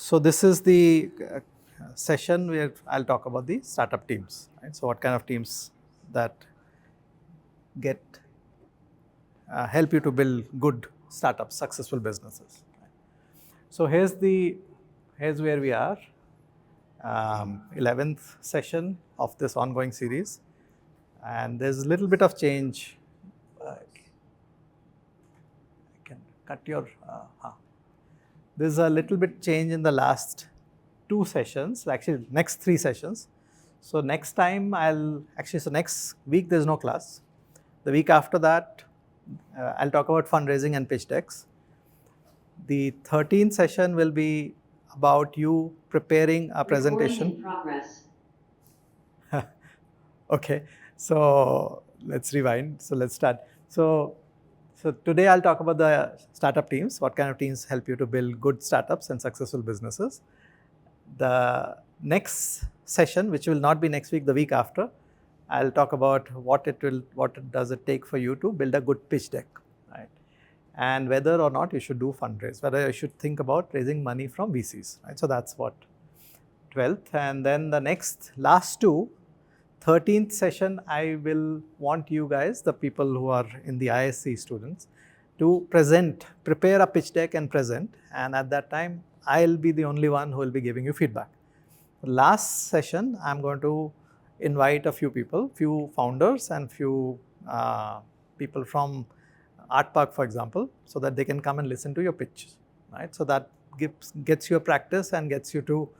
So this is the session where I'll talk about the startup teams. Right? So what kind of teams that get help you to build good startups, successful businesses. So here's where we are, 11th session of this ongoing series, and there's a little bit of change. I can cut your. There's a little bit change in the last 2 sessions, actually next 3 sessions. So next time so next week there's no class. The week after that, I'll talk about fundraising and pitch decks. The 13th session will be about you preparing a presentation. Recording in progress. Okay, so let's rewind. So let's start. So today I'll talk about the startup teams. What kind of teams help you to build good startups and successful businesses? The next session, which will not be next week, the week after, I'll talk about what does it take for you to build a good pitch deck, right? And whether or not you should do fundraise, whether you should think about raising money from VCs, right? So that's what 12th, and then the last 2, 13th session, I will want you guys, the people who are in the ISC students, to prepare a pitch deck and present, and at that time, I'll be the only one who will be giving you feedback. Last session, I'm going to invite a few founders and few people from ARTPARK, for example, so that they can come and listen to your pitch, right? So that gets you a practice and gets you to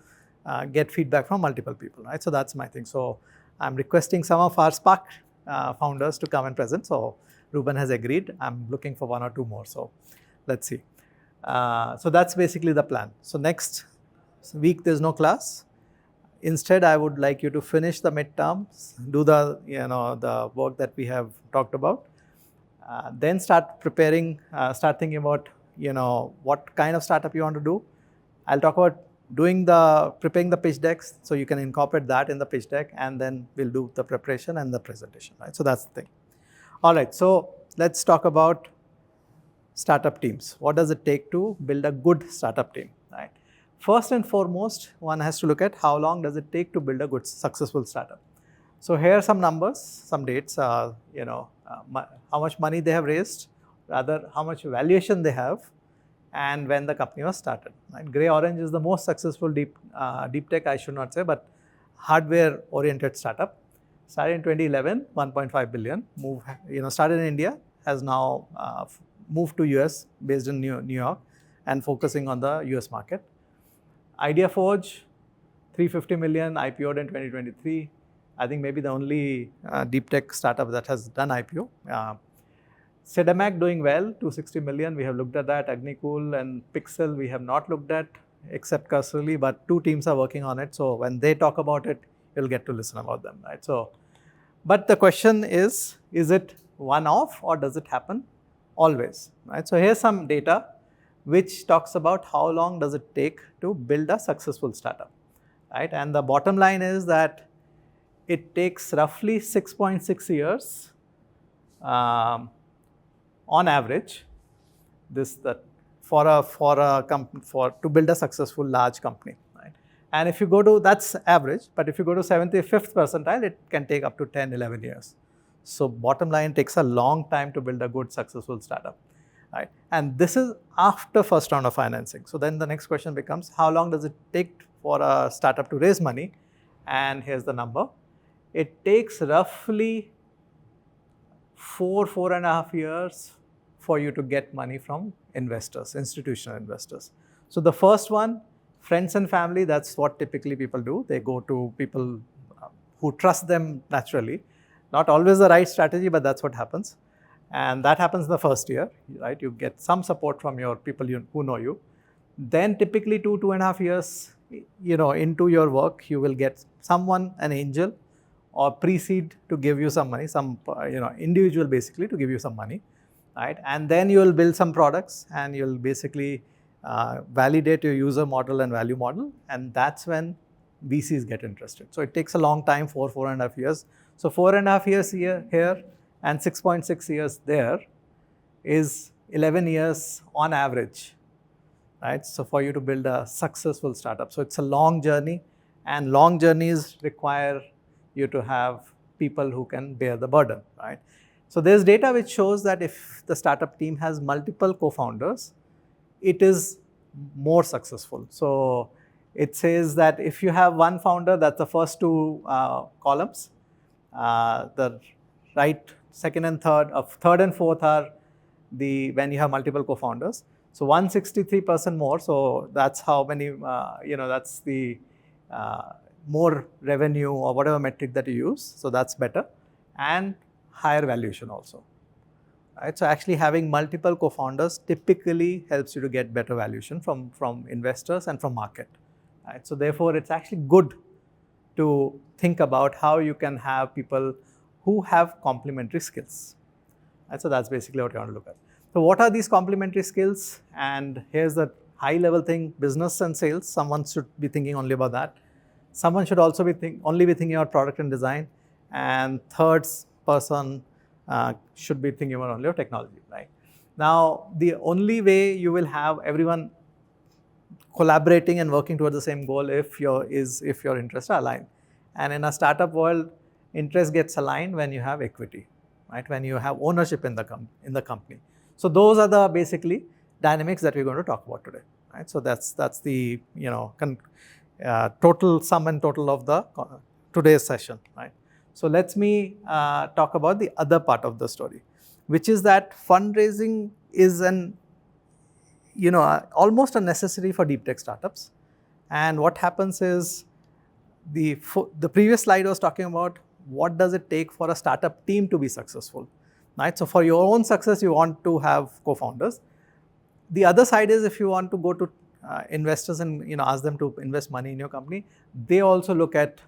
get feedback from multiple people, right? So that's my thing. So I'm requesting some of our Spark founders to come and present. So Ruben has agreed. I'm looking for 1 or 2 more. So let's see. So that's basically the plan. So next week there's no class. Instead, I would like you to finish the midterms, do the work that we have talked about. Then start preparing, start thinking about what kind of startup you want to do. I'll talk about preparing the pitch decks, so you can incorporate that in the pitch deck, and then we'll do the preparation and the presentation, right? So that's the thing. All right, so let's talk about startup teams. What does it take to build a good startup team, right? First and foremost, one has to look at how long does it take to build a good, successful startup. So here are some numbers, some dates, how much money they have raised, rather how much valuation they have, and when the company was started. Right? Gray orange is the most successful deep tech, I should not say, but hardware-oriented startup. Started in 2011, 1.5 billion. Started in India, has now moved to US, based in New York, and focusing on the US market. IdeaForge, 350 million, IPO'd in 2023. I think maybe the only deep tech startup that has done IPO. Sedamac doing well, 260 million. We have looked at that. Agnicool and Pixel we have not looked at, except cursorily, but 2 teams are working on it. So when they talk about it, you'll get to listen about them, right? So, but the question is it one-off or does it happen always, right? So here's some data which talks about how long does it take to build a successful startup, right? And the bottom line is that it takes roughly 6.6 years on average, to build a successful large company, right? And if you go to, that's average, but if you go to 75th percentile, it can take up to 10, 11 years. So bottom line, it takes a long time to build a good successful startup, right? And this is after first round of financing. So then the next question becomes, how long does it take for a startup to raise money? And here's the number. It takes roughly 4.5 years for you to get money from investors, institutional investors. So the first one, friends and family, that's what typically people do. They go to people who trust them naturally. Not always the right strategy, but that's what happens. And that happens in the first year, right? You get some support from your people who know you. Then typically 2.5 years, into your work, you will get someone, an angel, or pre-seed to give you some money, some individual basically to give you some money, right? And then you will build some products and you'll basically validate your user model and value model, and that's when VCs get interested. So it takes a long time, 4.5 years. So 4.5 years here and 6.6 years there is 11 years on average, right? So for you to build a successful startup. So it's a long journey, and long journeys require you to have people who can bear the burden, right? So there's data which shows that if the startup team has multiple co-founders, it is more successful. So it says that if you have one founder, that's the first two columns. The right, second and third, third and fourth are the when you have multiple co-founders. So 163% more. So that's how many, that's the more revenue or whatever metric that you use. So that's better, and higher valuation also. Right? So actually having multiple co-founders typically helps you to get better valuation from investors and from market. Right? So therefore, it's actually good to think about how you can have people who have complementary skills. Right? So that's basically what you want to look at. So what are these complementary skills? And here's the high level thing: business and sales. Someone should be thinking only about that. Someone should also be only be thinking about product and design. And third person should be thinking about only technology, right? Now, the only way you will have everyone collaborating and working towards the same goal if your interests are aligned. And in a startup world, interest gets aligned when you have equity, right? When you have ownership in the company. So those are the basically dynamics that we're going to talk about today, right? So that's the total sum and total of the today's session, right? So let me talk about the other part of the story, which is that fundraising is almost a necessary for deep tech startups. And what happens is the previous slide was talking about what does it take for a startup team to be successful, right? So for your own success, you want to have co-founders. The other side is if you want to go to investors and ask them to invest money in your company, they also look at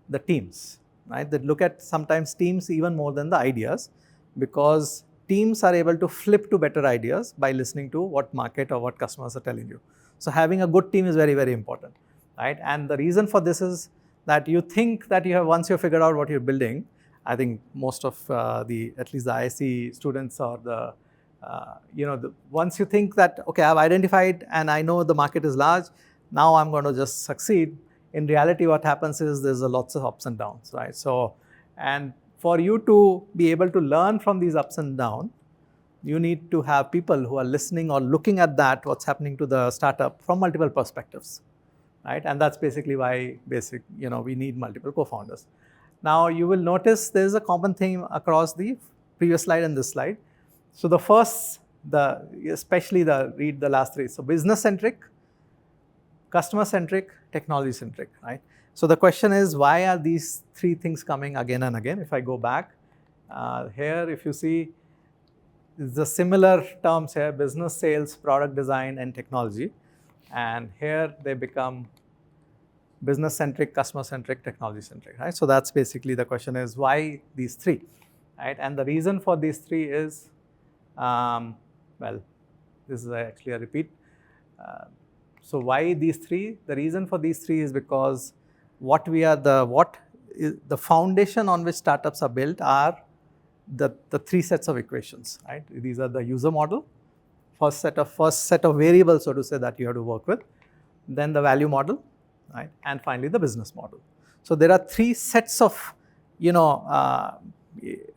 the teams. Right? They look at sometimes teams even more than the ideas, because teams are able to flip to better ideas by listening to what market or what customers are telling you. So having a good team is very, very important, right? And the reason for this is that you think that once you've figured out what you're building, I think most of at least the ISC students or once you think that, okay, I've identified and I know the market is large, now I'm going to just succeed. In reality, what happens is there's lots of ups and downs, right? So, and for you to be able to learn from these ups and downs, you need to have people who are listening or looking at what's happening to the startup from multiple perspectives, right? And that's basically why we need multiple co-founders. Now, you will notice there's a common theme across the previous slide and this slide. So the first, read the last three. So business-centric, customer-centric, technology-centric, right? So the question is, why are these three things coming again and again? If I go back, here if you see, the similar terms here: business, sales, product design, and technology. And here they become business-centric, customer-centric, technology-centric, right? So that's basically the question is, why these three, right? And the reason for these three is, this is actually a repeat. So why these three? The reason for these three is because the foundation on which startups are built are the three sets of equations, right? These are the user model, first set of variables, so to say, that you have to work with, then the value model, right? And finally the business model. So there are three sets of,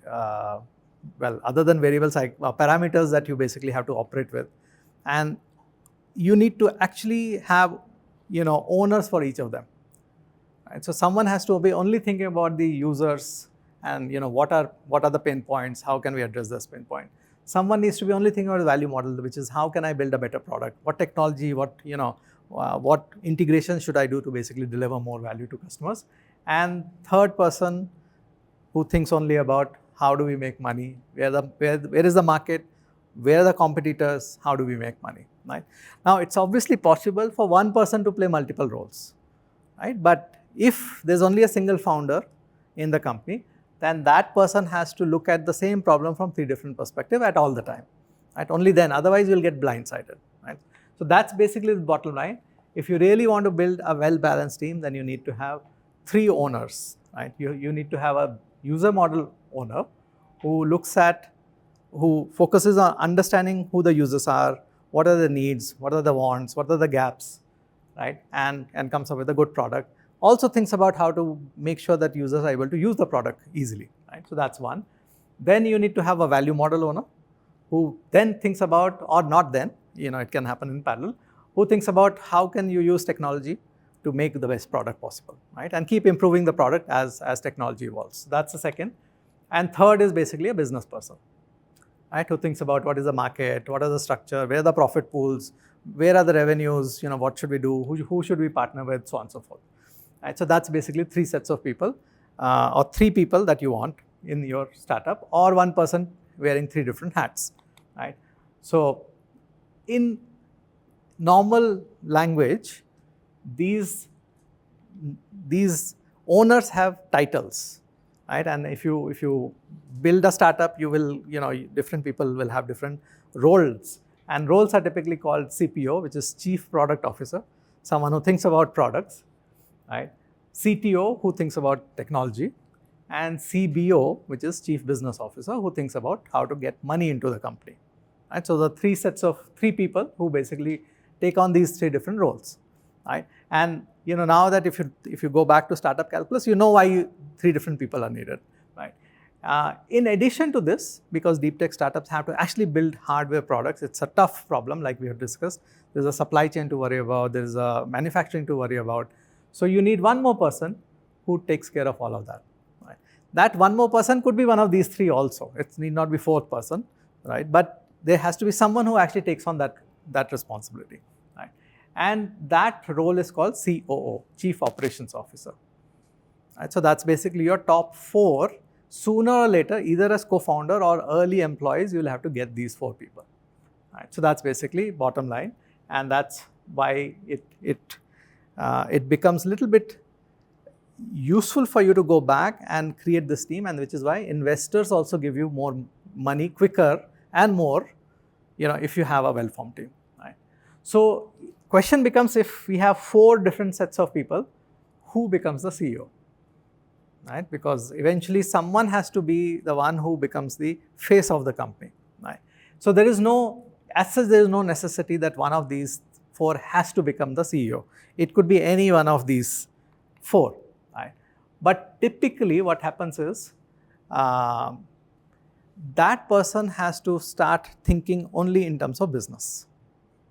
other than variables, like parameters that you basically have to operate with. And you need to actually have, owners for each of them. Right? So someone has to be only thinking about the users and, what are the pain points, how can we address this pain point. Someone needs to be only thinking about the value model, which is how can I build a better product, what technology, what integration should I do to basically deliver more value to customers. And third person who thinks only about how do we make money, where is the market, where are the competitors, how do we make money, right? Now, it's obviously possible for one person to play multiple roles, right? But if there's only a single founder in the company, then that person has to look at the same problem from three different perspectives at all the time, right? Only then, otherwise you'll get blindsided, right? So that's basically the bottom line. If you really want to build a well-balanced team, then you need to have three owners, right? You need to have a user model owner who focuses on understanding who the users are, what are the needs, what are the wants, what are the gaps, right? And comes up with a good product. Also thinks about how to make sure that users are able to use the product easily, right? So that's one. Then you need to have a value model owner who then thinks about, or not then, it can happen in parallel, who thinks about how can you use technology to make the best product possible, right? And keep improving the product as technology evolves. That's the second. And third is basically a business person, right? Who thinks about what is the market, what are the structure, where are the profit pools, where are the revenues, what should we do, who should we partner with, so on and so forth. Right? So that's basically three sets of people, or three people that you want in your startup, or one person wearing three different hats, right? So in normal language, these owners have titles, right? And if you build a startup, you will, different people will have different roles, and roles are typically called CPO, which is Chief Product Officer, someone who thinks about products, right? CTO, who thinks about technology, and CBO, which is Chief Business Officer, who thinks about how to get money into the company, right? So the three sets of three people who basically take on these three different roles, right? And now that if you go back to startup calculus, you know why three different people are needed, right? In addition to this, because deep tech startups have to actually build hardware products, it's a tough problem, like we have discussed. There's a supply chain to worry about, there's a manufacturing to worry about. So you need one more person who takes care of all of that, right? That one more person could be one of these three also. It need not be fourth person, right? But there has to be someone who actually takes on that responsibility, right? And that role is called COO, Chief Operations Officer, right? So that's basically your top four. Sooner or later, either as co-founder or early employees, you'll have to get these four people, right? So that's basically bottom line, and that's why it becomes a little bit useful for you to go back and create this team, and which is why investors also give you more money quicker and more, if you have a well-formed team, right? So question becomes, if we have four different sets of people, who becomes the CEO, right? Because eventually someone has to be the one who becomes the face of the company, right? So there is no necessity that one of these four has to become the CEO. It could be any one of these four, right? But typically what happens is, that person has to start thinking only in terms of business,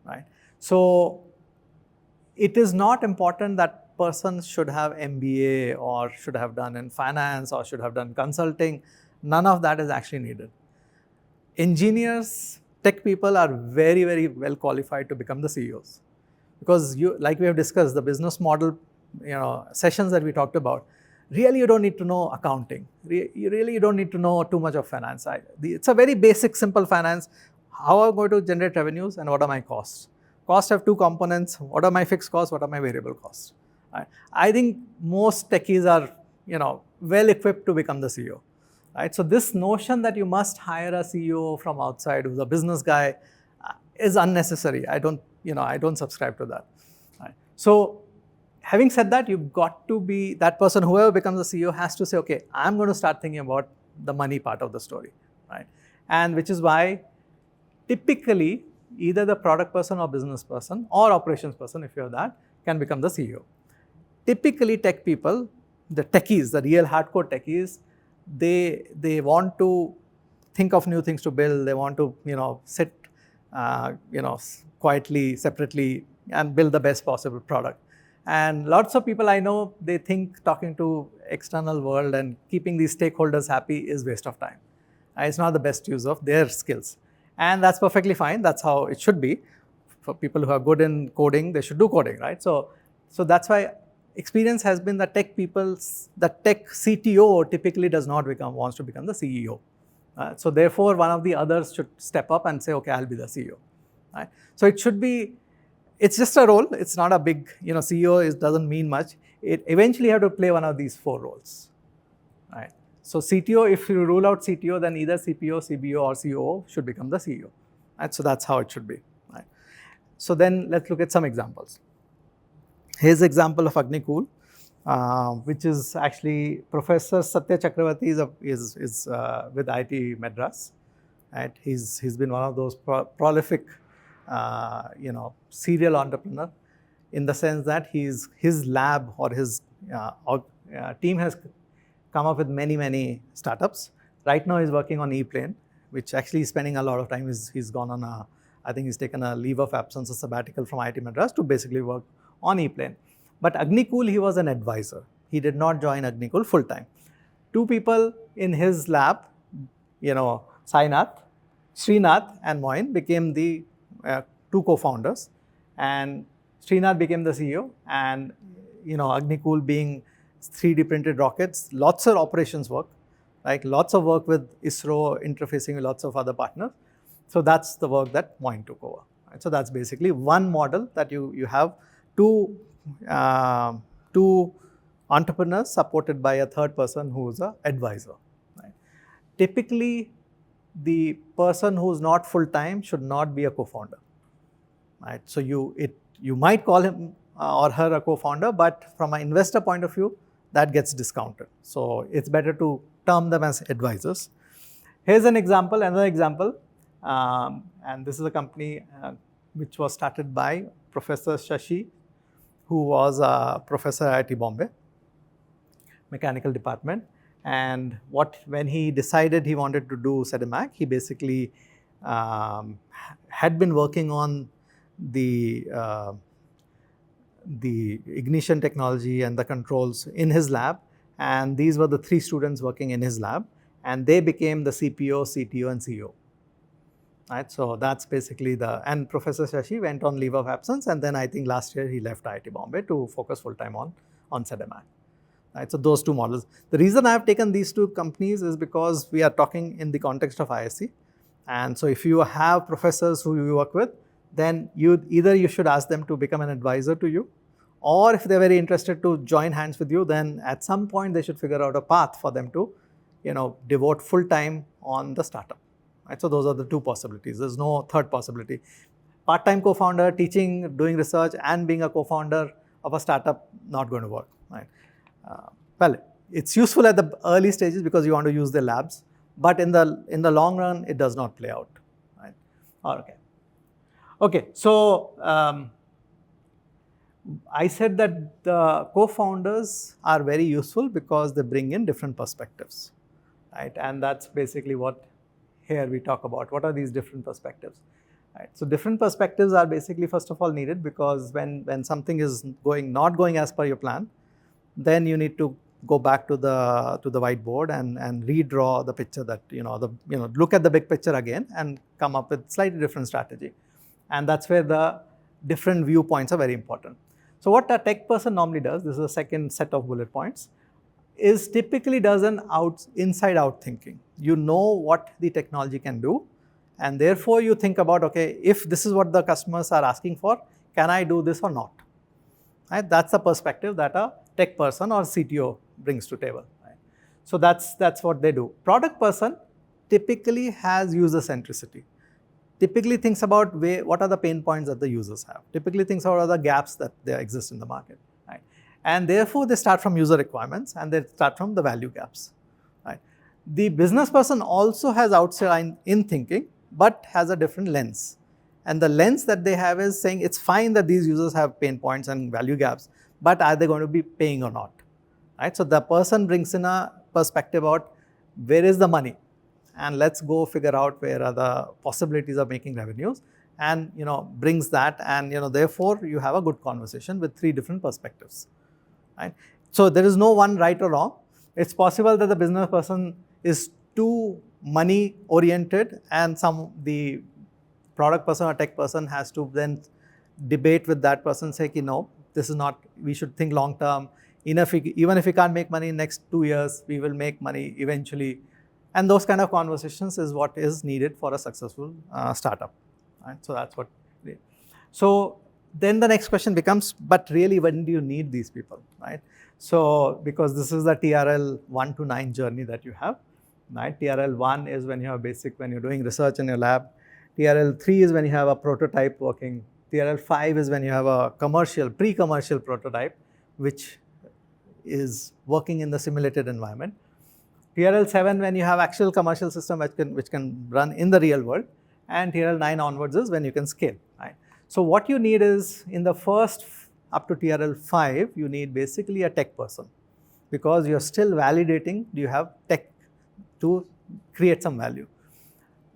right? So it is not important that person should have MBA or should have done in finance or should have done consulting. None of that is actually needed. Engineers, tech people are very, very well qualified to become the CEOs, because like we have discussed, the business model, sessions that we talked about, really you don't need to know accounting. You don't need to know too much of finance. It's a very basic, simple finance. How am I going to generate revenues and what are my costs? Costs have two components. What are my fixed costs? What are my variable costs? Right? I think most techies are, well equipped to become the CEO. Right? So this notion that you must hire a CEO from outside who's a business guy is unnecessary. I don't subscribe to that. Right? So having said that, you've got to be that person. Whoever becomes the CEO has to say, okay, I'm going to start thinking about the money part of the story, right? And which is why typically either the product person or business person or operations person, if you have that, can become the CEO. Typically tech people, the techies, the real hardcore techies, they want to think of new things to build. They want to, sit, quietly, separately, and build the best possible product. And lots of people I know, they think talking to external world and keeping these stakeholders happy is waste of time. It's not the best use of their skills. And that's perfectly fine. That's how it should be. For people who are good in coding, they should do coding, right? So that's why experience has been that tech CTO typically wants to become the CEO. So therefore, one of the others should step up and say, okay, I'll be the CEO. Right? So it's just a role. It's not a big, CEO doesn't mean much. It eventually you have to play one of these four roles. Right? So CTO, if you rule out CTO, then either CPO, CBO, or COO should become the CEO. Right? So that's how it should be. Right? So then let's look at some examples. Here's an example of Agnikul, which is actually Professor Satya Chakravarti is with IIT Madras. Right? He's been one of those prolific serial entrepreneur, in the sense that his lab or his team has come up with many startups. Right now he's working on E-Plane, which actually is spending a lot of time. He's gone on I think he's taken a leave of absence, a sabbatical from IIT Madras to basically work on E-Plane. But Agnikul, he was an advisor. He did not join Agnikul full time. Two people in his lab, Sainath, Srinath and Moin became the two co-founders, and Srinath became the CEO, and Agnikul being 3D printed rockets, lots of operations work, like lots of work with ISRO, interfacing with lots of other partners. So that's the work that Moin took over. Right? So that's basically one model that you have two entrepreneurs supported by a third person who is an advisor. Right? Typically, the person who's not full-time should not be a co-founder. Right? So you might call him or her a co-founder, but from an investor point of view, that gets discounted. So it's better to term them as advisors. Here's an example, another example, and this is a company which was started by Professor Shashi, who was a professor at IIT Bombay, mechanical department. And when he decided he wanted to do SEDEMAC, he basically had been working on the ignition technology and the controls in his lab, and these were the 3 students working in his lab, and they became the CPO, CTO and CEO. Right? So that's basically and Professor Shashi went on leave of absence, and then I think last year he left IIT Bombay to focus full time on SEDEMAC. Right? So those 2 models. The reason I have taken these 2 companies is because we are talking in the context of ISC, and so if you have professors who you work with, then either you should ask them to become an advisor to you, or if they're very interested to join hands with you, then at some point they should figure out a path for them to, devote full time on the startup. Right? So those are the 2 possibilities. There's no third possibility. Part-time co-founder, teaching, doing research, and being a co-founder of a startup, not going to work. Right? Well, it's useful at the early stages because you want to use the labs, but in the long run, it does not play out. Right? Okay, so I said that the co-founders are very useful because they bring in different perspectives, right? And that's basically what here we talk about. What are these different perspectives? Right? So different perspectives are basically, first of all, needed because when something is not going as per your plan, then you need to go back to the whiteboard and redraw the picture that look at the big picture again and come up with slightly different strategy. And that's where the different viewpoints are very important. So what a tech person normally does, this is the second set of bullet points, is typically does an inside-out thinking. You know what the technology can do, and therefore you think about, okay, if this is what the customers are asking for, can I do this or not? Right? That's the perspective that a tech person or CTO brings to table. Right? So that's what they do. Product person typically has user centricity. Typically thinks about what are the pain points that the users have. Typically thinks about what are the gaps that there exist in the market. Right? And therefore they start from user requirements and they start from the value gaps. Right? The business person also has outside in thinking, but has a different lens. And the lens that they have is saying it's fine that these users have pain points and value gaps, but are they going to be paying or not? Right? So the person brings in a perspective about where is the money, and let's go figure out where are the possibilities of making revenues, and brings that, and therefore you have a good conversation with 3 different perspectives. Right? So there is no one right or wrong. It's possible that the business person is too money oriented, and the product person or tech person has to then debate with that person, say, no, this is not, we should think long term. Even if we can't make money in next 2 years, we will make money eventually. And those kind of conversations is what is needed for a successful startup. Right? So that's what. So then the next question becomes, but really, when do you need these people, right? So because this is the TRL 1 to 9 journey that you have, right? TRL 1 is when you have when you're doing research in your lab. TRL 3 is when you have a prototype working. TRL 5 is when you have a pre-commercial prototype, which is working in the simulated environment. TRL 7 when you have actual commercial system which can run in the real world. and TRL 9 onwards is when you can scale, right? So what you need is, in the first up to TRL 5, you need basically a tech person, because you're still validating, do you have tech to create some value.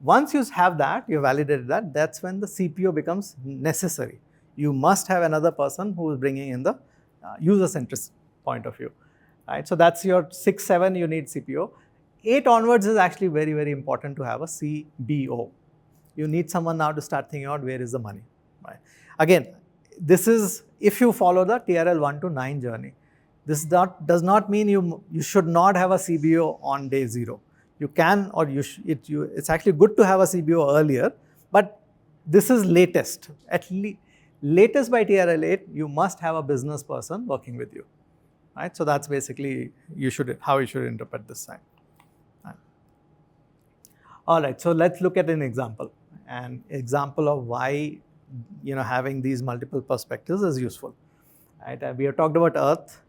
Once you have that, you validated that, that's when the CPO becomes necessary. You must have another person who is bringing in the user-centric point of view, right? So that's your 6, 7, you need CPO. 8 onwards is actually very, very important to have a CBO. You need someone now to start thinking out where is the money, right? Again, this is if you follow the TRL 1 to 9 journey. This does not mean you should not have a CBO on day 0. You can, or it's actually good to have a CBO earlier, but this is latest. At latest by TRL 8, you must have a business person working with you, right? So that's basically how you should interpret this sign. Right. All right, so let's look at an example of why having these multiple perspectives is useful. Right? We have talked about Earth,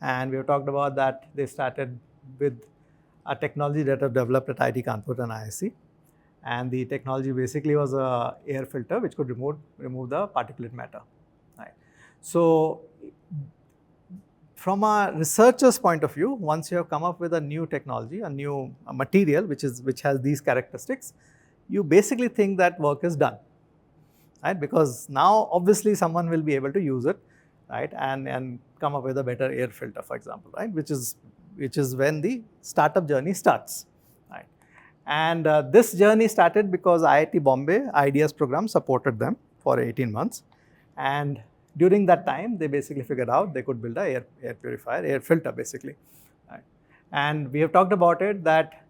and we have talked about that they started with a technology that was developed at IIT Kanpur and IISc. And the technology basically was a air filter which could remove the particulate matter. Right. So from a researcher's point of view, once you have come up with a new technology, a new material which has these characteristics, you basically think that work is done, right? Because now obviously someone will be able to use it, right, and come up with a better air filter, for example, right, which is when the startup journey starts, right? And this journey started because IIT Bombay Ideas program supported them for 18 months, and during that time they basically figured out they could build a air purifier, air filter basically, right? And we have talked about it that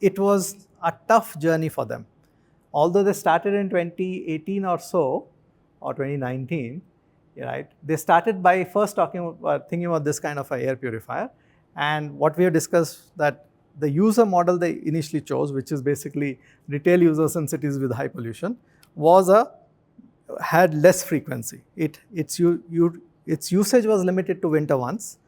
it was a tough journey for them. Although they started in 2018 or so, or 2019, right? They started by first thinking about this kind of a air purifier. And what we have discussed, that the user model they initially chose, which is basically retail users in cities with high pollution, had less frequency. Its usage was limited to winter once.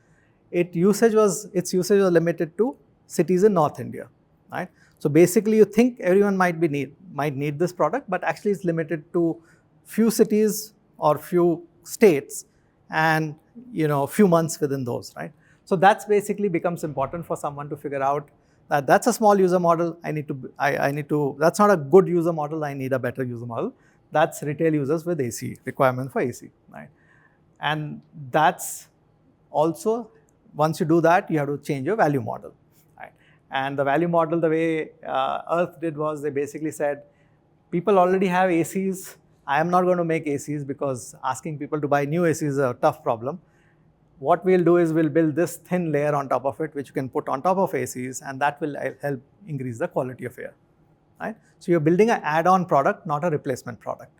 Its usage was limited to cities in North India, right? So basically, you think everyone might need this product, but actually it's limited to few cities or few states, and few months within those, right? So that's basically becomes important for someone to figure out that that's a small user model. That's not a good user model. I need a better user model. That's retail users with AC, requirement for AC, right? And that's also, once you do that, you have to change your value model, right? And the value model, the way Earth did was, they basically said, people already have ACs. I am not going to make ACs because asking people to buy new ACs is a tough problem. What we'll do is we'll build this thin layer on top of it, which you can put on top of ACs, and that will help increase the quality of air, right? So you're building an add-on product, not a replacement product,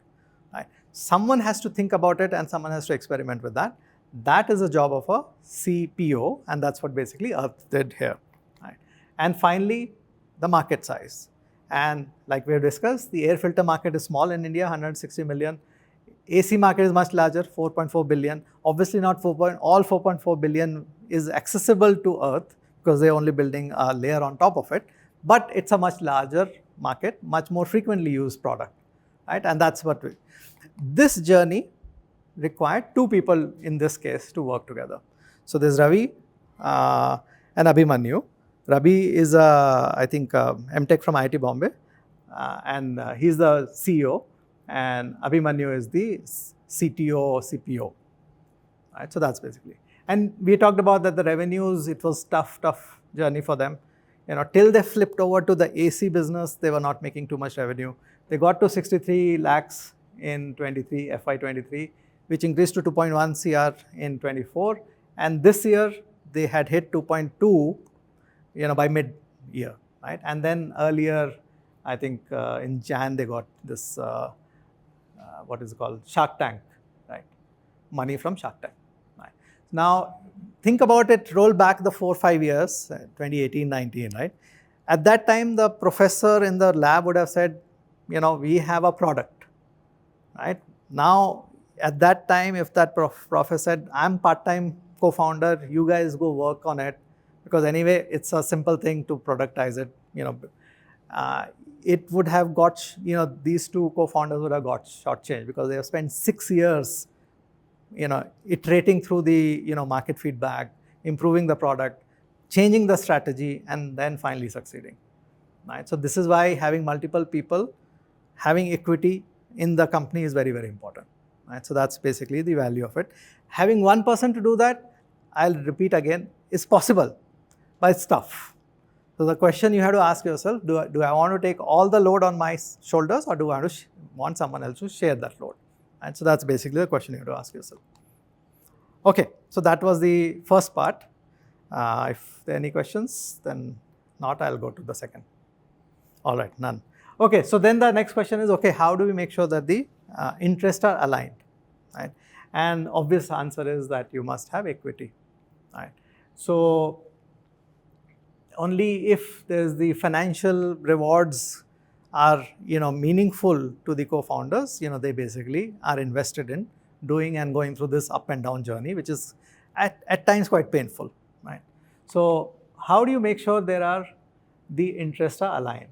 right? Someone has to think about it, and someone has to experiment with that. That is the job of a CPO, and that's what basically Earth did here, right? And finally, the market size. And like we have discussed, the air filter market is small in India, 160 million. AC market is much larger, 4.4 billion. Obviously not all 4.4 billion is accessible to Earth, because they're only building a layer on top of it. But it's a much larger market, much more frequently used product, right? And that's what this journey required 2 people in this case to work together. So there's Ravi and Abhimanyu. Ravi is, I think, MTech from IIT Bombay, and he's the CEO, and Abhimanyu is the CTO or CPO, right? So that's basically. And we talked about that the revenues, it was tough journey for them. Till they flipped over to the AC business, they were not making too much revenue. They got to 63 lakhs in FY23, which increased to 2.1 CR in 24. And this year, they had hit 2.2, by mid-year, right? And then earlier, I think in Jan, they got this, what is it called, Shark Tank, right? Money from Shark Tank, right? Now, think about it, roll back the 4-5 years, 2018, 19, right? At that time, the professor in the lab would have said, we have a product, right? Now, at that time, if that professor said, I'm part-time co-founder, you guys go work on it, because anyway, it's a simple thing to productize it, it would have got, these two co-founders would have got shortchanged because they have spent 6 years, iterating through the, market feedback, improving the product, changing the strategy, and then finally succeeding, right? So this is why having multiple people, having equity in the company is very, very important, right? So that's basically the value of it. Having one person to do that, I'll repeat again, is possible, but it's tough. So the question you have to ask yourself, do I want to take all the load on my shoulders, or do I want someone else to share that load? And so that's basically the question you have to ask yourself. Okay, so that was the first part. If there are any questions, then not, I'll go to the second. All right, none. Okay, so then the next question is, okay, how do we make sure that the interests are aligned, right? And obvious answer is that you must have equity, right? So only if there's the financial rewards are, meaningful to the co-founders, they basically are invested in doing and going through this up and down journey, which is at times quite painful, right? So how do you make sure the interests are aligned?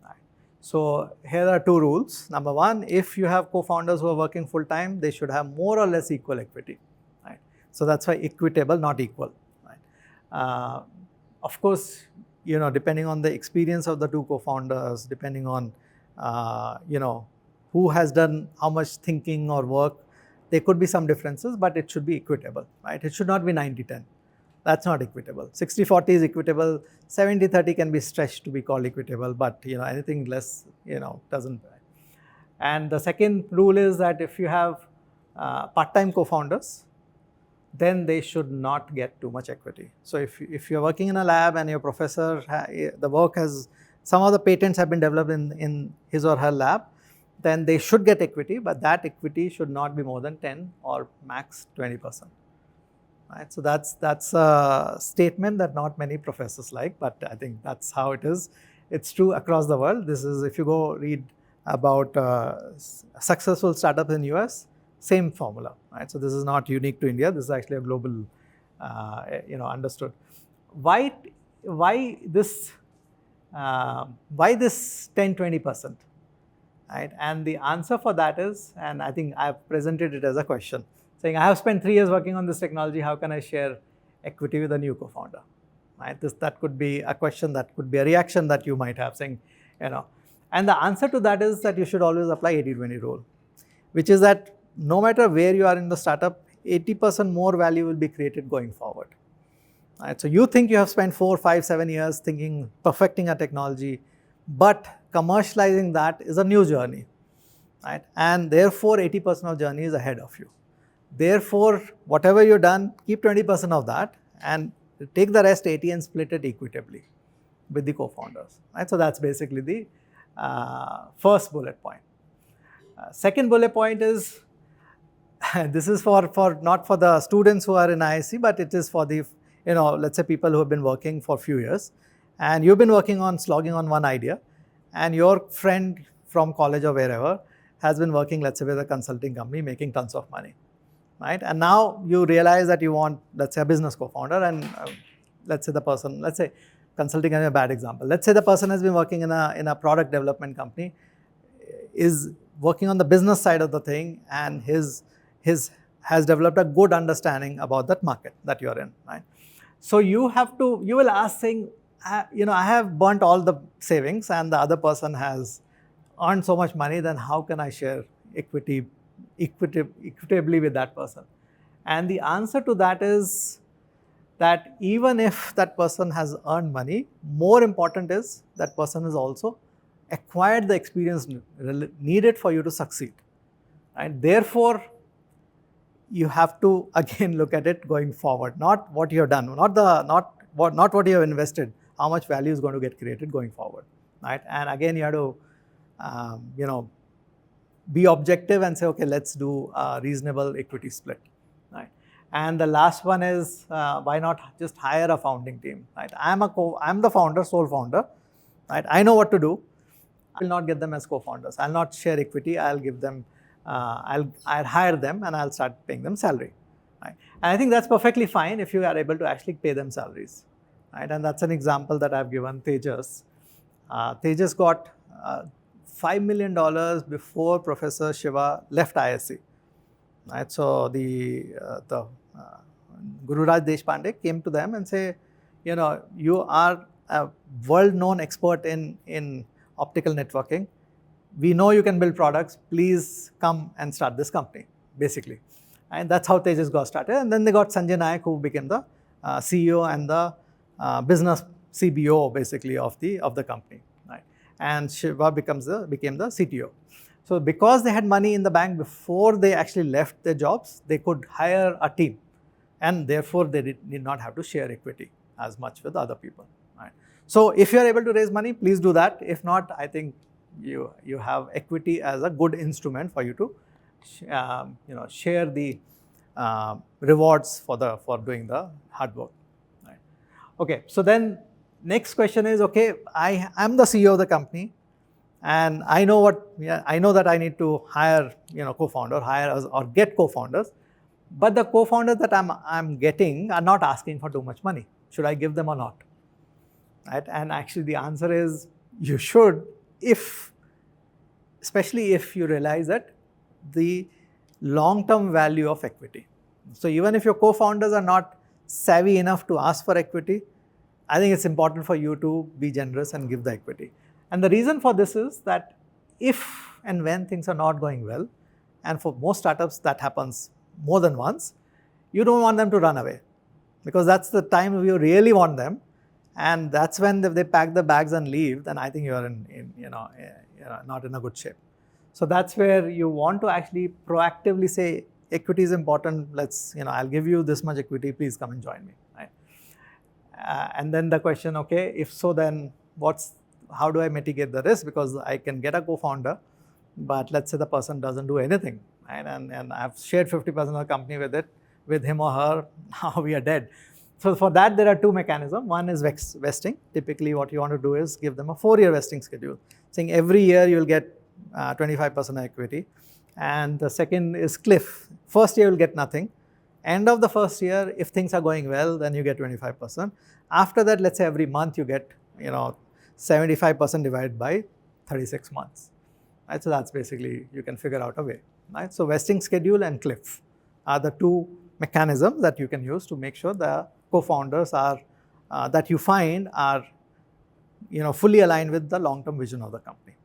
Right? So here are 2 rules. Number 1, if you have co-founders who are working full time, they should have more or less equal equity, right? So that's why equitable, not equal, right? Of course, depending on the experience of the 2 co-founders, depending on, who has done how much thinking or work, there could be some differences, but it should be equitable, right? It should not be 90-10. That's not equitable. 60-40 is equitable. 70-30 can be stretched to be called equitable, but, anything less, doesn't. And the second rule is that if you have part-time co-founders, then they should not get too much equity. So if you're working in a lab and your professor, the work has, some of the patents have been developed in his or her lab, then they should get equity, but that equity should not be more than 10 or max 20%. Right? So that's a statement that not many professors like, but I think that's how it is. It's true across the world. This is, if you go read about successful startups in US, same formula, right? So this is not unique to India. This is actually a global, understood. Why this 10-20%, right? And the answer for that is, and I think I've presented it as a question, saying I have spent 3 years working on this technology. How can I share equity with a new co-founder, right? That could be a question, that could be a reaction that you might have, saying, and the answer to that is that you should always apply 80-20 rule, which is that no matter where you are in the startup, 80% more value will be created going forward. Right? So you think you have spent 4, 5, 7 years thinking, perfecting a technology, but commercializing that is a new journey, right? And therefore 80% of journey is ahead of you. Therefore, whatever you've done, keep 20% of that and take the rest 80 and split it equitably with the co-founders, right? So that's basically the first bullet point. Second bullet point is, this is for not for the students who are in IISc, but it is for the, let's say people who have been working for a few years, and you've been slogging on one idea, and your friend from college or wherever has been working, let's say, with a consulting company, making tons of money, right? And now you realize that you want, let's say, a business co-founder, and let's say consulting is a bad example. Let's say the person has been working in a product development company, is working on the business side of the thing, and has developed a good understanding about that market that you're in, right? So you will ask, saying, I have burnt all the savings and the other person has earned so much money, then how can I share equitably with that person? And the answer to that is that even if that person has earned money, more important is that person has also acquired the experience needed for you to succeed, right? Therefore, you have to again look at it going forward, not what you have done, not what you have invested, how much value is going to get created going forward, right? And again, you have to, be objective and say, okay, let's do a reasonable equity split, right? And the last one is, why not just hire a founding team, right? I'm the founder, sole founder, right? I know what to do. I'll not get them as co-founders. I'll not share equity. I'll give them, I'll hire them and I'll start paying them salary, right? And I think that's perfectly fine if you are able to actually pay them salaries, right? And that's an example that I've given Tejas. Tejas got $5 million before Professor Shiva left ISC. Right? So the Guru Raj Deshpande came to them and say, you are a world-known expert in optical networking. We know you can build products. Please come and start this company, basically. And that's how Tejas got started. And then they got Sanjay Nayak, who became the CEO and the business CBO, basically, of the company. Right? And Shiva became the CTO. So because they had money in the bank before they actually left their jobs, they could hire a team. And therefore, they did not have to share equity as much with other people. Right? So if you are able to raise money, please do that. If not, I think you have equity as a good instrument for you to share the rewards for doing the hard work. Right? Okay, so then next question is, okay, I am the CEO of the company, and I know that I need to hire co-founder, or get co-founders, but the co-founders that I'm getting are not asking for too much money. Should I give them or not? Right? And actually the answer is you should, especially if you realize that the long-term value of equity. So even if your co-founders are not savvy enough to ask for equity, I think it's important for you to be generous and give the equity. And the reason for this is that if and when things are not going well, and for most startups that happens more than once, you don't want them to run away, because that's the time you really want them, and that's when they pack the bags and leave. Then I think you are not in a good shape. So that's where you want to actually proactively say, equity is important. I'll give you this much equity. Please come and join me. Right? And then the question, okay, if so, then how do I mitigate the risk? Because I can get a co-founder, but let's say the person doesn't do anything, right? And I've shared 50% of the company with him or her. Now we are dead. So for that, there are two mechanisms. One is vesting. Typically, what you want to do is give them a 4-year vesting schedule, saying every year you will get 25% equity. And the second is cliff. First year you will get nothing. End of the first year, if things are going well, then you get 25%. After that, let's say every month you get 75% divided by 36 months. Right? So that's basically, you can figure out a way. Right? So vesting schedule and cliff are the two mechanisms that you can use to make sure the co-founders that you find are fully aligned with the long-term vision of the company.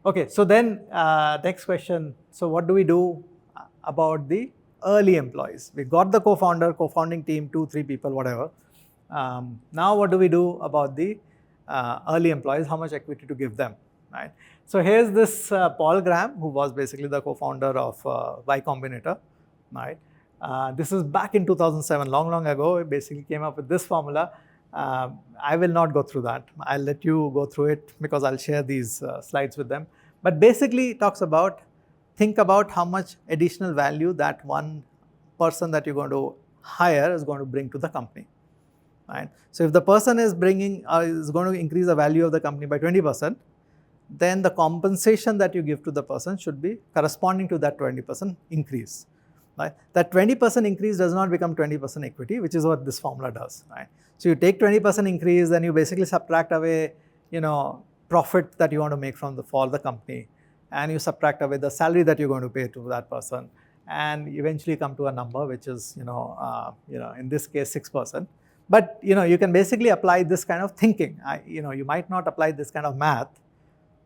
Okay, so then next question. So what do we do about the early employees? We got the co-founding team, 2-3 people, whatever. Now what do we do about the early employees? How much equity to give them? Right? So here's this Paul Graham, who was basically the co-founder of Y Combinator. Right? This is back in 2007, long ago. He basically came up with this formula. I will not go through that. I'll let you go through it, because I'll share these slides with them. But basically it talks about, think about how much additional value that one person that you're going to hire is going to bring to the company. Right? So if the person is going to increase the value of the company by 20%, then the compensation that you give to the person should be corresponding to that 20% increase. Right? That 20% increase does not become 20% equity, which is what this formula does. Right? So you take 20% increase, then you basically subtract away, profit that you want to make for the company, and you subtract away the salary that you're going to pay to that person, and eventually come to a number which is, in this case 6%. But you can basically apply this kind of thinking. You might not apply this kind of math,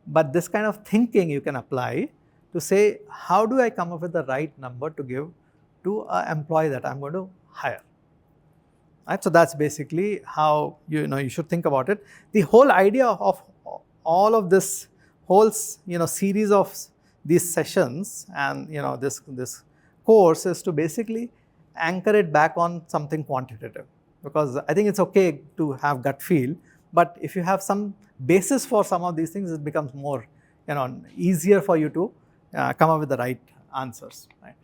but this kind of thinking you can apply to say, how do I come up with the right number to give to an employee that I'm going to hire? Right? So that's basically how you should think about it. The whole idea of all of this whole series of these sessions and this course is to basically anchor it back on something quantitative, because I think it's okay to have gut feel, but if you have some basis for some of these things, it becomes more easier for you to come up with the right answers. Right?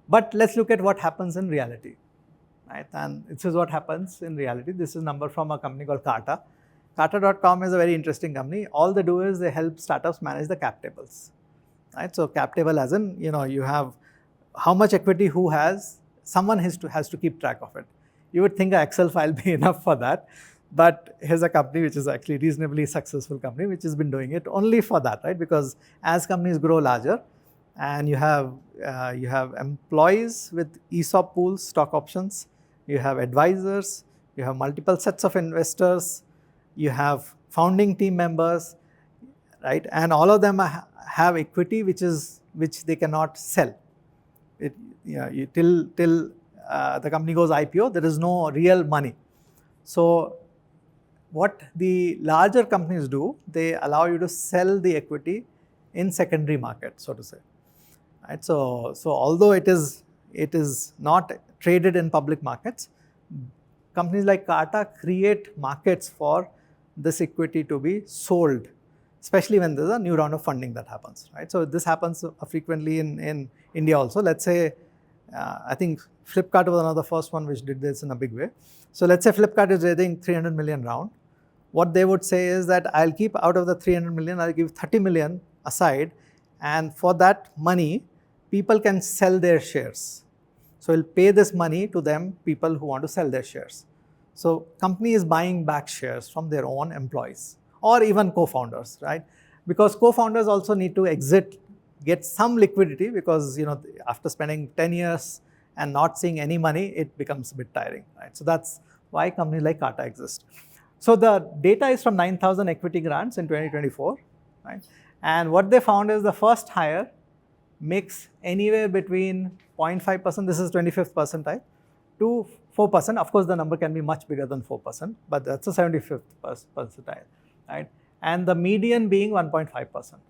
But let's look at what happens in reality. Right? And this is what happens in reality. This is a number from a company called Carta. Carta.com is a very interesting company. All they do is they help startups manage the cap tables. Right? So cap table as in, you have how much equity who has, someone has to keep track of it. You would think an Excel file be enough for that, But here's a company which is actually reasonably successful company, which has been doing it only for that, right? Because as companies grow larger, and you have employees with ESOP pools, stock options, you have advisors, you have multiple sets of investors, you have founding team members, right? And all of them have equity which they cannot sell. Till the company goes IPO, there is no real money. So what the larger companies do, they allow you to sell the equity in secondary market, so to say. Right? So although it is not traded in public markets, companies like Tata create markets for this equity to be sold, especially when there's a new round of funding that happens. Right? So this happens frequently in India also. Let's say, I think Flipkart was one of the first one which did this in a big way. So let's say Flipkart is raising 300 million round. What they would say is that I'll keep out of the 300 million, I'll give 30 million aside, and for that money, people can sell their shares. So we'll pay this money to them, people who want to sell their shares. So company is buying back shares from their own employees or even co-founders, right? Because co-founders also need to exit, get some liquidity, because after spending 10 years and not seeing any money, it becomes a bit tiring, right? So that's why companies like Tata exist. So the data is from 9,000 equity grants in 2024, right? And what they found is the first hire makes anywhere between 0.5%, this is 25th percentile, to 4%. Of course, the number can be much bigger than 4%, but that's a 75th percentile, right? And the median being 1.5%.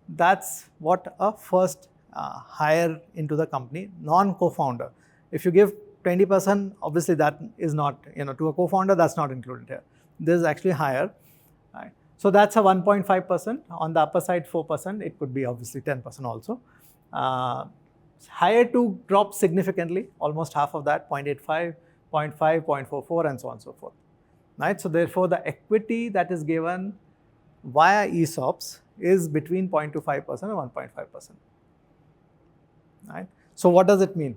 That's what a first hire into the company, non-co-founder. If you give 20%, obviously that is not, to a co-founder, that's not included here. This is actually higher, right? So that's a 1.5%. On the upper side, 4%. It could be obviously 10% also. Higher two drops significantly, almost half of that, 0.85, 0.5, 0.44, and so on and so forth, right? So therefore, the equity that is given via ESOPs is between 0.25% and 1.5%, right? So what does it mean?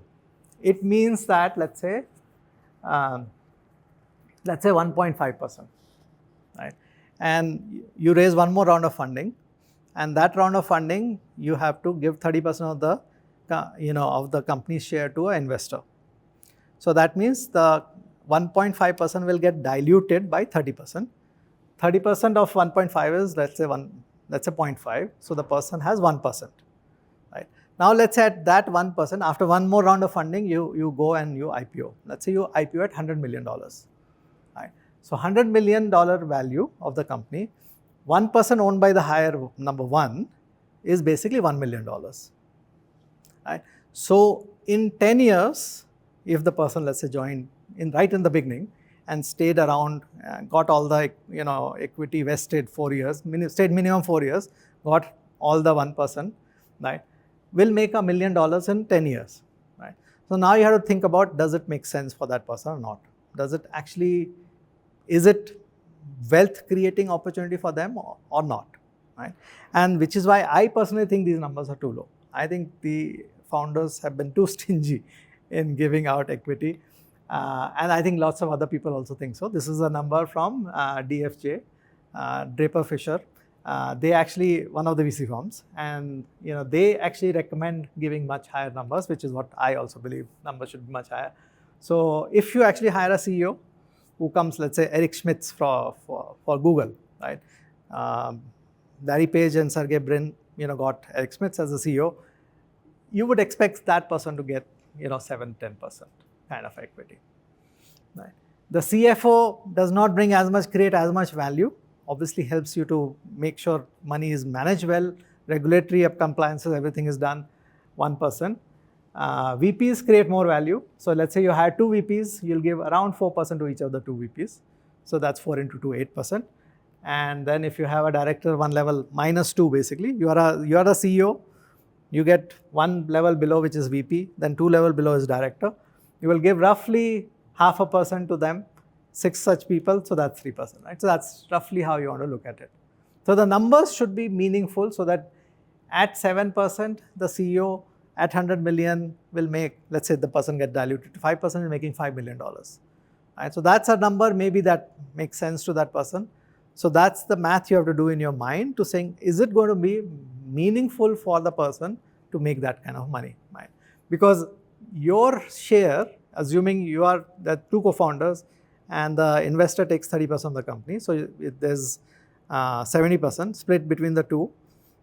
It means that, let's say 1.5%, right? And you raise one more round of funding, and that round of funding, you have to give 30% of the, of the company's share to an investor. So that means the 1.5% will get diluted by 30%. 30% of 1.5 is, let's say 0.5. So the person has 1%, right? Now let's say at that 1%, after one more round of funding, you go and you IPO. Let's say you IPO at $100 million. Right. So $100 million value of the company, 1% owned by the hire number one is basically $1 million. Right. So in 10 years, if the person, let's say, joined right in the beginning and stayed around, got all the equity vested 4 years, stayed minimum 4 years, got all the 1%, right, will make $1 million in 10 years. Right. So now you have to think about, does it make sense for that person or not? Does it actually, is it wealth creating opportunity for them or not, right? And which is why I personally think these numbers are too low. I think the founders have been too stingy in giving out equity. And I think lots of other people also think so. This is a number from DFJ, Draper Fisher. They actually, one of the VC firms, and they actually recommend giving much higher numbers, which is what I also believe numbers should be much higher. So if you actually hire a CEO who comes, let's say Eric Schmidt for Google, right? Larry Page and Sergey Brin, got Eric Schmidt as a CEO. You would expect that person to get, 7-10% kind of equity, right? The CFO does not bring create as much value. Obviously helps you to make sure money is managed well, regulatory compliances, everything is done, 1%. VPs create more value. So let's say you hire 2 VPs, you'll give around 4% to each of the 2 VPs. So that's 4 into 2, 8%. And then if you have a director, one level minus 2 basically, you are a CEO, you get 1 level below, which is VP, then 2 level below is director. You will give roughly 0.5% to them, 6 such people, so that's 3%, right? So that's roughly how you want to look at it. So the numbers should be meaningful so that at 7%, the CEO at 100 million will make, let's say the person get diluted to 5%, making $5 million. Right? So that's a number, maybe that makes sense to that person. So that's the math you have to do in your mind to saying, is it going to be meaningful for the person to make that kind of money? Right? Because your share, assuming you are the two co-founders and the investor takes 30% of the company, so there's 70% split between the two,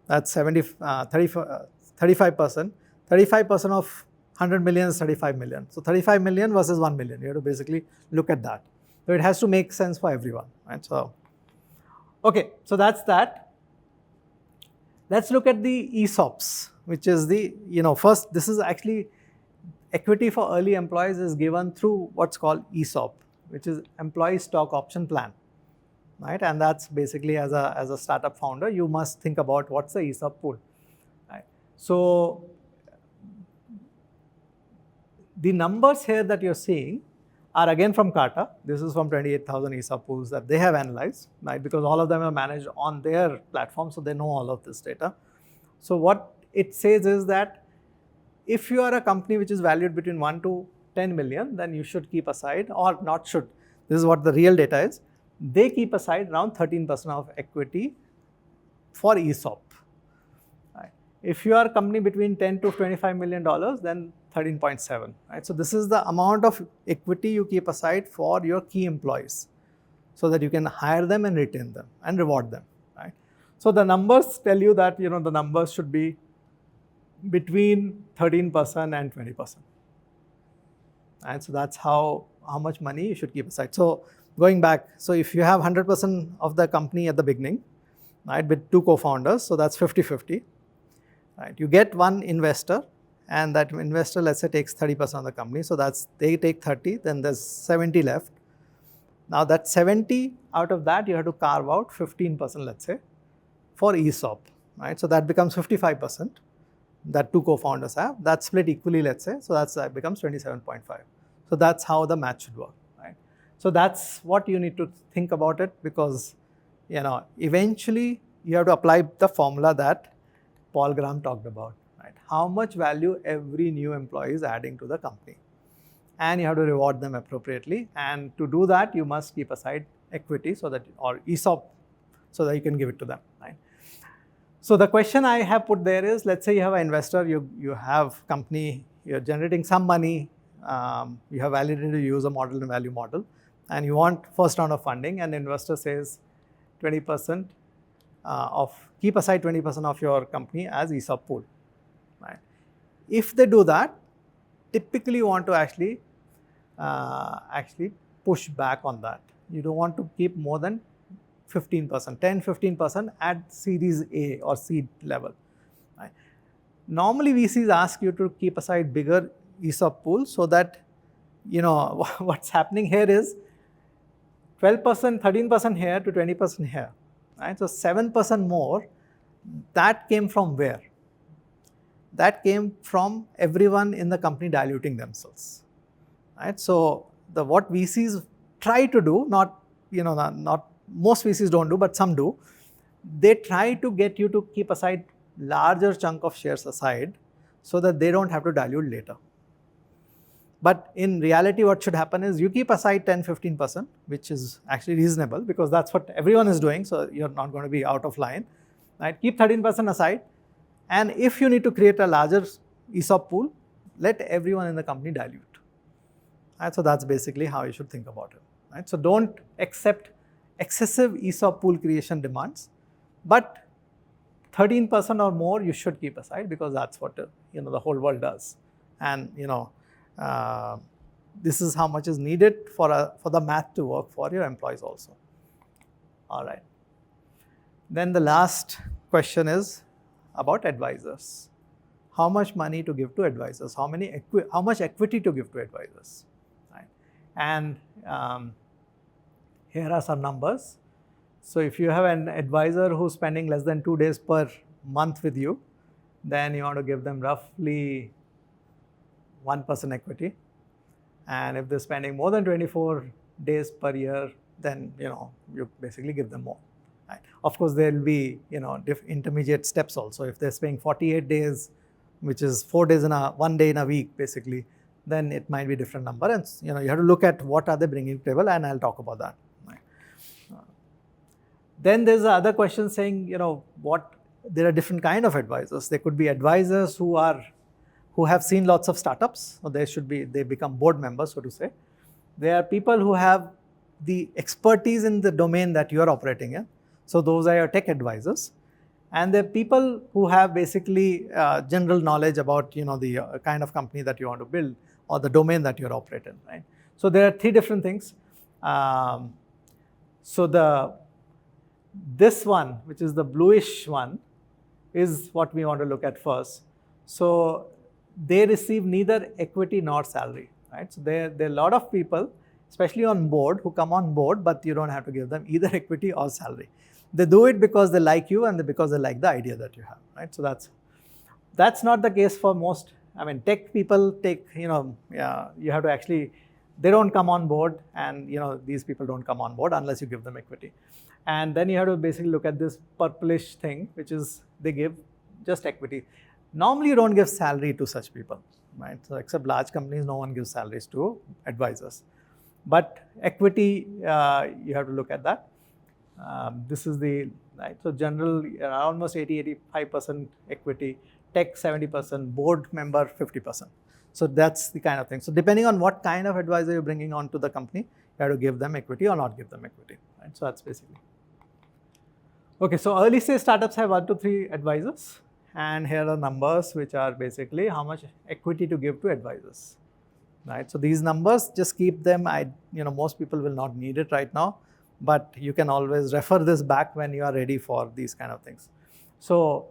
that's 35%. 35% of 100 million is 35 million. So 35 million versus 1 million. You have to basically look at that. So it has to make sense for everyone. Right? So, okay, so that's that. Let's look at the ESOPs, which is the, first, this is actually equity for early employees is given through what's called ESOP, which is Employee Stock Option Plan. Right? And that's basically as a startup founder, you must think about what's the ESOP pool. Right? So the numbers here that you're seeing are again from Carta. This is from 28,000 ESOP pools that they have analyzed, right? Because all of them are managed on their platform, so they know all of this data. So what it says is that if you are a company which is valued between 1 to 10 million, then you should keep aside, or not should, this is what the real data is, they keep aside around 13% of equity for ESOP. Right? If you are a company between 10 to 25 million dollars, then 13.7. Right? So this is the amount of equity you keep aside for your key employees, so that you can hire them and retain them and reward them. Right? So the numbers tell you that the numbers should be between 13% and 20%. And so that's how much money you should keep aside. So going back, so if you have 100% of the company at the beginning, right, with two co-founders, so that's 50-50. Right? You get one investor, and that investor, let's say, takes 30% of the company. So they take 30, then there's 70 left. Now that 70, out of that, you have to carve out 15%, let's say, for ESOP. Right? So that becomes 55%. That two co-founders have, that's split equally, let's say, so that becomes 27.5. So that's how the math should work, right? So that's what you need to think about it, because eventually you have to apply the formula that Paul Graham talked about, right? How much value every new employee is adding to the company, and you have to reward them appropriately. And to do that, you must keep aside equity or ESOP, so that you can give it to them, right? So the question I have put there is, let's say you have an investor, you have company, you're generating some money, you have validated a user model and value model, and you want first round of funding, and the investor says 20% keep aside 20% of your company as ESOP pool. Right? If they do that, typically you want to actually push back on that. You don't want to keep more than 15%, 10-15% at Series A or seed level. Right? Normally, VCs ask you to keep aside bigger ESOP pool, so that what's happening here is 12%, 13% here to 20% here. Right? So 7% more. That came from where? That came from everyone in the company diluting themselves. Right? So what VCs try to do, not most VCs don't do, but some do. They try to get you to keep aside larger chunk of shares aside, so that they don't have to dilute later. But in reality, what should happen is you keep aside 10-15%, which is actually reasonable, because that's what everyone is doing, so you're not going to be out of line. Right? Keep 13% aside, and if you need to create a larger ESOP pool, let everyone in the company dilute. Right? So that's basically how you should think about it. Right? So don't accept excessive ESOP pool creation demands, but 13% or more you should keep aside, because that's what the whole world does. And this is how much is needed for the math to work for your employees also. All right. Then the last question is about advisors. How much money to give to advisors? How much equity to give to advisors? Right? And here are some numbers. So if you have an advisor who's spending less than 2 days per month with you, then you want to give them roughly 1% equity. And if they're spending more than 24 days per year, then you basically give them more. Right? Of course, there will be intermediate steps also. If they're spending 48 days, which is 4 days 1 day in a week, basically, then it might be a different number. And you have to look at what are they bringing to the table, and I'll talk about that. Then there's the other question saying, there are different kind of advisors. There could be advisors who have seen lots of startups, or they become board members, so to say. There are people who have the expertise in the domain that you are operating in. So those are your tech advisors. And there are people who have basically general knowledge about the kind of company that you want to build or the domain that you're operating, right? So there are three different things. This one, which is the bluish one, is what we want to look at first. So they receive neither equity nor salary, right? So there are a lot of people, especially on board, who come on board, but you don't have to give them either equity or salary. They do it because they like you and because they like the idea that you have, right? So that's not the case for most. I mean, tech people you have to actually, they don't come on board, and these people don't come on board unless you give them equity. And then you have to basically look at this purplish thing, which is they give just equity. Normally, you don't give salary to such people, right? So except large companies, no one gives salaries to advisors. But equity, you have to look at that. This is right? So general, almost 80-85% equity, tech 70%, board member 50%. So that's the kind of thing. So depending on what kind of advisor you're bringing onto the company, you have to give them equity or not give them equity, right? So that's basically. Okay, so early stage startups have 1 to 3 advisors, and here are numbers which are basically how much equity to give to advisors, right? So these numbers, just keep them. Most people will not need it right now, but you can always refer this back when you are ready for these kind of things. So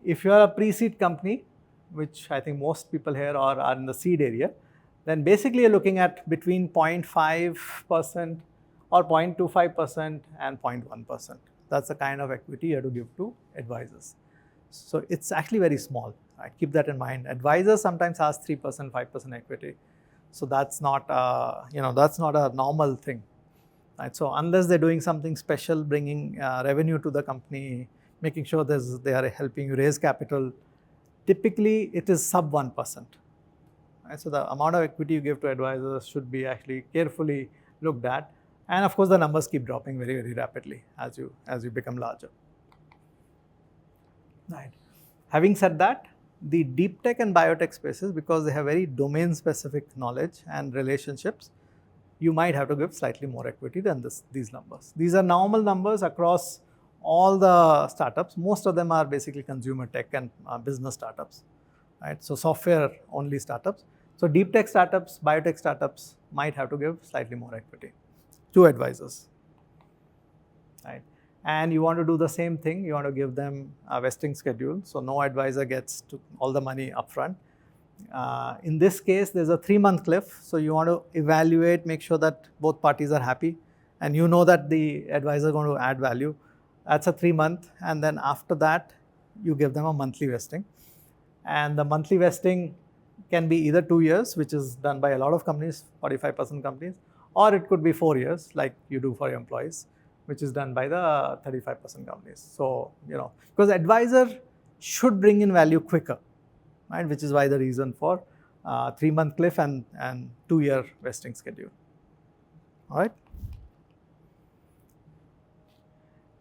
if you are a pre-seed company, which I think most people here are in the seed area, then basically you're looking at between 0.5% or 0.25% and 0.1%. That's the kind of equity you have to give to advisors. So it's actually very small, right? Keep that in mind. Advisors sometimes ask 3%, 5% equity. So that's not a normal thing, right? So unless they're doing something special, bringing revenue to the company, making sure they are helping you raise capital, typically it is sub 1%. Right? So the amount of equity you give to advisors should be actually carefully looked at. And of course, the numbers keep dropping very, very rapidly as you become larger. Right. Having said that, the deep tech and biotech spaces, because they have very domain-specific knowledge and relationships, you might have to give slightly more equity than these numbers. These are normal numbers across all the startups. Most of them are basically consumer tech and business startups, right? So software-only startups. So deep tech startups, biotech startups might have to give slightly more equity to advisors, right? And you want to do the same thing. You want to give them a vesting schedule, so no advisor gets all the money upfront. In this case, there's a 3-month cliff, so you want to evaluate, make sure that both parties are happy, and that the advisor is going to add value. That's a 3-month, and then after that, you give them a monthly vesting. And the monthly vesting can be either 2 years, which is done by a lot of companies, 45% companies, or it could be 4 years, like you do for your employees, which is done by the 35% companies. So, because advisor should bring in value quicker, right? Which is why the reason for 3-month cliff and 2-year vesting schedule. All right.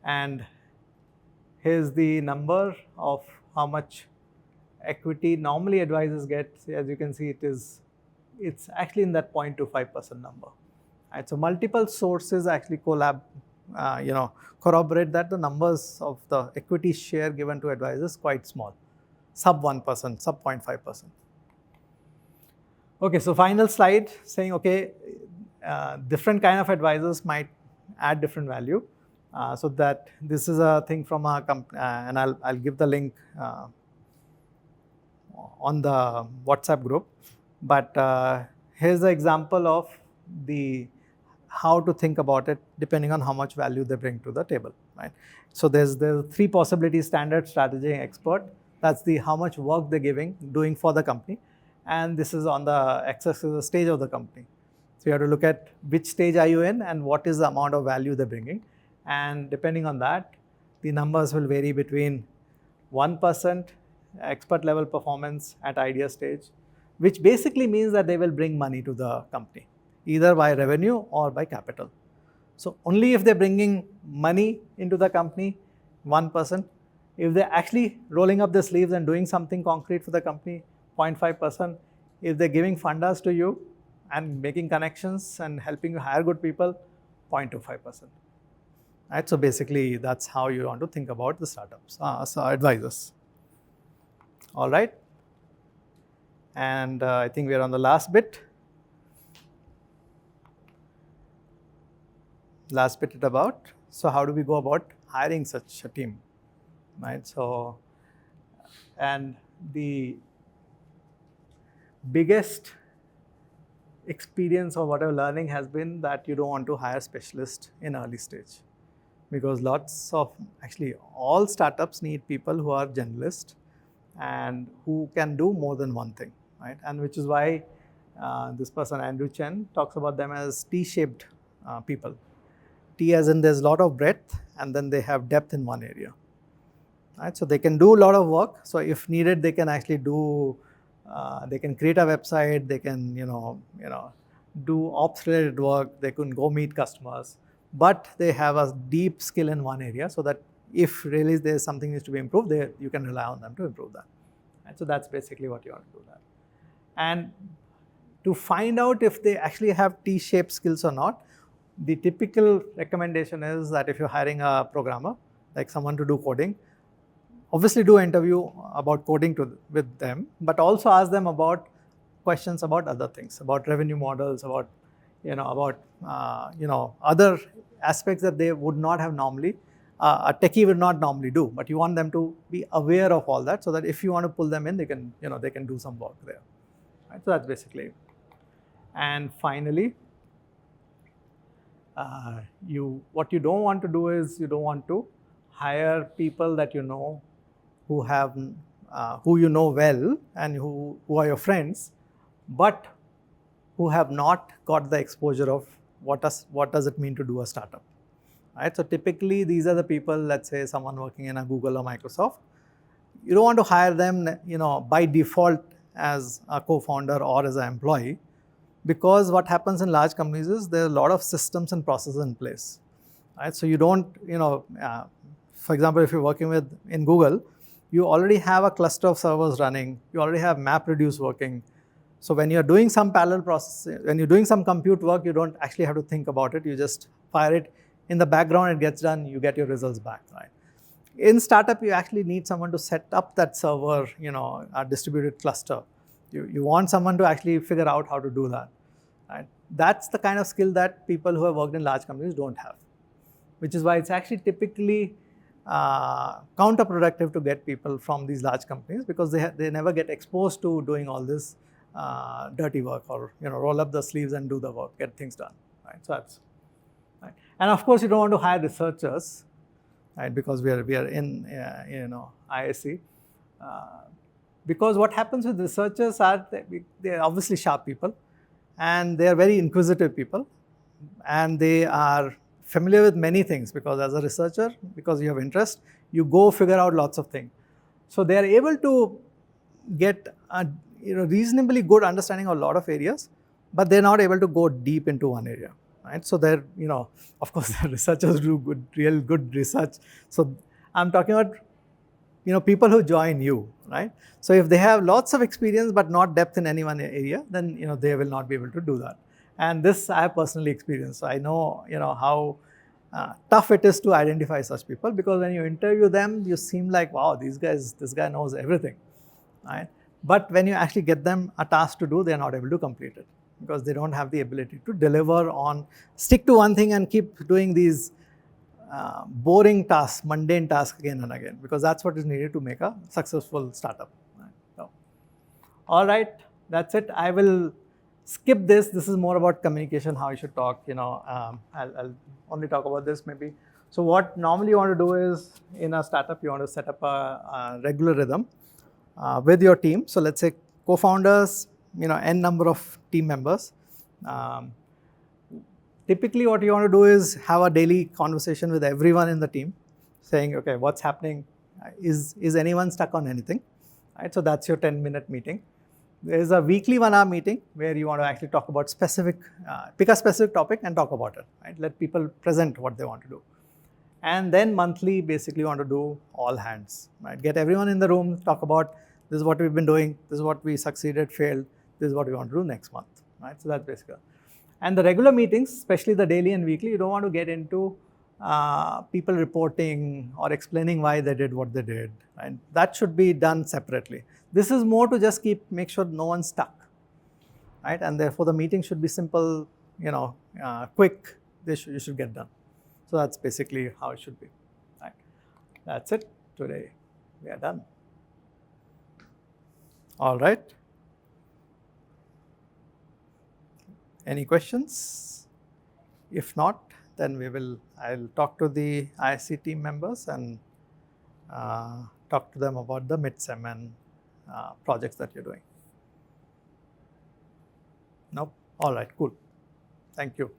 And here's the number of how much equity normally advisors get. As you can see, it's actually in that 0.25% number. Right? So multiple sources actually corroborate that the numbers of the equity share given to advisors quite small, sub 1%, sub 0.5%. Okay, so final slide saying, okay, different kind of advisors might add different value. So that this is a thing from a company, and I'll give the link on the WhatsApp group. But here's the example of how to think about it depending on how much value they bring to the table, right? So there's 3 possibilities: standard, strategy, and expert. That's how much work they're doing for the company. And this is on the x-axis is the stage of the company. So you have to look at which stage are you in and what is the amount of value they're bringing. And depending on that, the numbers will vary between 1% expert level performance at idea stage, which basically means that they will bring money to the company, either by revenue or by capital. So only if they're bringing money into the company, 1%. If they're actually rolling up their sleeves and doing something concrete for the company, 0.5%. If they're giving funders to you and making connections and helping you hire good people, 0.25%. Right? So basically, that's how you want to think about the startups, so advisors. All right. And I think we're on the last bit. Last bit is about, so how do we go about hiring such a team, right? So, and the biggest experience or whatever learning has been that you don't want to hire specialists in early stage, because lots of, actually all startups need people who are generalists and who can do more than one thing, right? And which is why this person, Andrew Chen, talks about them as T-shaped people. T as in there's a lot of breadth, and then they have depth in one area, right? So they can do a lot of work. So if needed, they can actually do, they can create a website, they can, do ops related work, they can go meet customers, but they have a deep skill in one area, so that if really there's something needs to be improved, you can rely on them to improve that. Right? So that's basically what you want to do that. And to find out if they actually have T-shaped skills or not, the typical recommendation is that if you're hiring a programmer, like someone to do coding, obviously do an interview about coding with them, but also ask them about questions about other things, about revenue models, about other aspects that they would not have normally, a techie would not normally do. But you want them to be aware of all that, so that if you want to pull them in, they can do some work there. Right? So that's basically it. And finally, what you don't want to do is you don't want to hire people that you know who have who you know well and who are your friends, but who have not got the exposure of what does it mean to do a startup. Right? So typically these are the people, let's say someone working in a Google or Microsoft. You don't want to hire them by default as a co-founder or as an employee, because what happens in large companies is there are a lot of systems and processes in place. Right? So you don't, for example, if you're working in Google, you already have a cluster of servers running, you already have MapReduce working. So when you're doing some parallel process, when you're doing some compute work, you don't actually have to think about it. You just fire it in the background, it gets done, you get your results back, right? In startup, you actually need someone to set up that server, a distributed cluster. You want someone to actually figure out how to do that, right? That's the kind of skill that people who have worked in large companies don't have, which is why it's actually typically counterproductive to get people from these large companies, because they never get exposed to doing all this dirty work, or roll up the sleeves and do the work, get things done, right? So that's right. And of course, you don't want to hire researchers, right? Because we are in ISC. Because what happens with researchers are they're obviously sharp people, and they are very inquisitive people, and they are familiar with many things, because as a researcher, because you have interest, you go figure out lots of things. So they are able to get a reasonably good understanding of a lot of areas, but they're not able to go deep into one area, right? So they're, of course, the researchers do real good research. So I'm talking about people who join you, right? So if they have lots of experience but not depth in any one area, then they will not be able to do that. And this I have personally experienced. So I know how tough it is to identify such people, because when you interview them, you seem like, wow, this guy knows everything, right? But when you actually get them a task to do, they are not able to complete it, because they don't have the ability to deliver on, stick to one thing and keep doing these boring tasks, mundane tasks again and again, because that's what is needed to make a successful startup. Right? So, all right, that's it. I will skip this. This is more about communication, how you should talk. I'll only talk about this maybe. So what normally you want to do is, in a startup, you want to set up a regular rhythm with your team. So let's say co-founders, n number of team members. Typically, what you want to do is have a daily conversation with everyone in the team, saying, okay, what's happening? Is anyone stuck on anything? Right? So that's your 10-minute meeting. There's a weekly 1-hour meeting where you want to actually talk about specific, pick a specific topic and talk about it, right? Let people present what they want to do. And then monthly, basically you want to do all hands, right? Get everyone in the room, talk about this is what we've been doing, this is what we succeeded, failed, this is what we want to do next month, right? So that's basically. And the regular meetings, especially the daily and weekly, you don't want to get into people reporting or explaining why they did what they did, right? That should be done separately. This is more to just make sure no one's stuck, right? And therefore the meeting should be simple, quick, you should get done. So that's basically how it should be, right? That's it today. We are done. All right. Any questions? If not, then I'll talk to the ISC team members and talk to them about the mid-sem and projects that you're doing. Nope. All right, cool. Thank you.